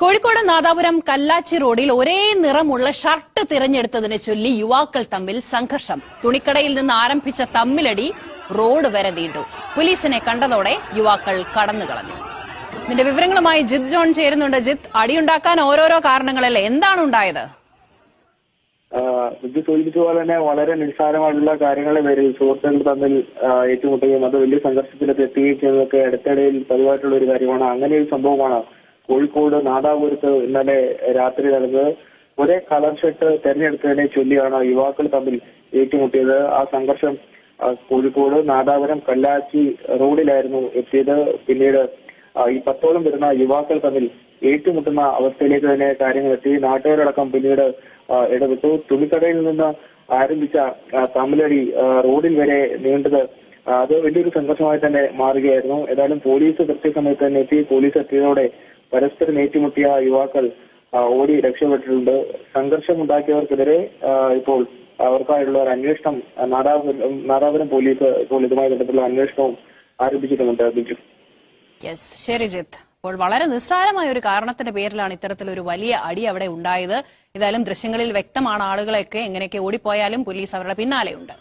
കോഴിക്കോട് നാദാപുരം കല്ലാച്ചി റോഡിൽ ഒരേ നിറമുള്ള ഷർട്ട് തിരഞ്ഞെടുത്തതിനെ ചൊല്ലി യുവാക്കൾ തമ്മിൽ സംഘർഷം. തുണിക്കടയിൽ നിന്ന് ആരംഭിച്ച തമ്മിലടി റോഡ് വരെ നീണ്ടു. പോലീസിനെ കണ്ടതോടെ യുവാക്കൾ കടന്നുകളഞ്ഞു. ഇതിന്റെ വിവരങ്ങളുമായി ജിത്ത് ജോൺ ചേരുന്നുണ്ട്. ജിത്ത്, അടിയുണ്ടാക്കാൻ ഓരോരോ കാരണങ്ങളല്ലേ, എന്താണ് ഉണ്ടായത്? ഇത് സൂചിപ്പിച്ച പോലെ തന്നെ വളരെ നിസ്സാരമായിട്ടുള്ള കാര്യങ്ങളെ പേരിൽ സുഹൃത്തുക്കൾ തമ്മിൽ ഏറ്റുമുട്ടുകയും അത് വലിയ സംഘർഷത്തിലേക്ക് എത്തുകയും ചെയ്തതൊക്കെ അടുത്തിടയിൽ പതിവായിട്ടുള്ള ഒരു കാര്യമാണ്. അങ്ങനെ ഒരു സംഭവമാണ് കോഴിക്കോട് നാദാപുരത്ത് ഇന്നലെ രാത്രി നടന്നത്. ഒരേ കളർ ഷർട്ട് തെരഞ്ഞെടുത്തതിനെ ചൊല്ലിയാണ് യുവാക്കൾ തമ്മിൽ ഏറ്റുമുട്ടിയത്. ആ സംഘർഷം കോഴിക്കോട് നാദാപുരം കല്ലാച്ചി റോഡിലായിരുന്നു എത്തിയത്. പിന്നീട് ഈ 10ഓളം വരുന്ന യുവാക്കൾ തമ്മിൽ ഏറ്റുമുട്ടുന്ന അവസ്ഥയിലേക്ക് തന്നെ കാര്യങ്ങൾ എത്തി. നാട്ടുകാരടക്കം പിന്നീട് ഇടപെട്ടു. തുണിക്കടയിൽ നിന്ന് ആരംഭിച്ച തമ്മിലടി റോഡിൽ വരെ നീണ്ടത് അത് വലിയൊരു സംഘർഷമായി തന്നെ മാറുകയായിരുന്നു. ഏതായാലും പോലീസ് കൃത്യസമയത്ത് തന്നെ എത്തി. പോലീസ് എത്തിയതോടെ പരസ്പരം ഏറ്റുമുട്ടിയ യുവാക്കൾ ഓടി രക്ഷപ്പെട്ടിട്ടുണ്ട്. സംഘർഷമുണ്ടാക്കിയവർക്കെതിരെ ഇപ്പോൾ അവർക്കായുള്ള ഒരു അന്വേഷണം നാദാപുരം പോലീസ് ഇപ്പോൾ ഇതുമായി ബന്ധപ്പെട്ടുള്ള അന്വേഷണവും ആരംഭിച്ചിട്ടുമുണ്ട്. ബിജു, ശരി ജിത്ത്. അപ്പോൾ വളരെ നിസ്സാരമായ ഒരു കാരണത്തിന്റെ പേരിലാണ് ഇത്തരത്തിലൊരു വലിയ അടി അവിടെ ഉണ്ടായത്. ഏതായാലും ദൃശ്യങ്ങളിൽ വ്യക്തമാണ്, ആളുകളെയൊക്കെ എങ്ങനെയൊക്കെ ഓടിപ്പോയാലും പോലീസ് അവരുടെ പിന്നാലെയുണ്ട്.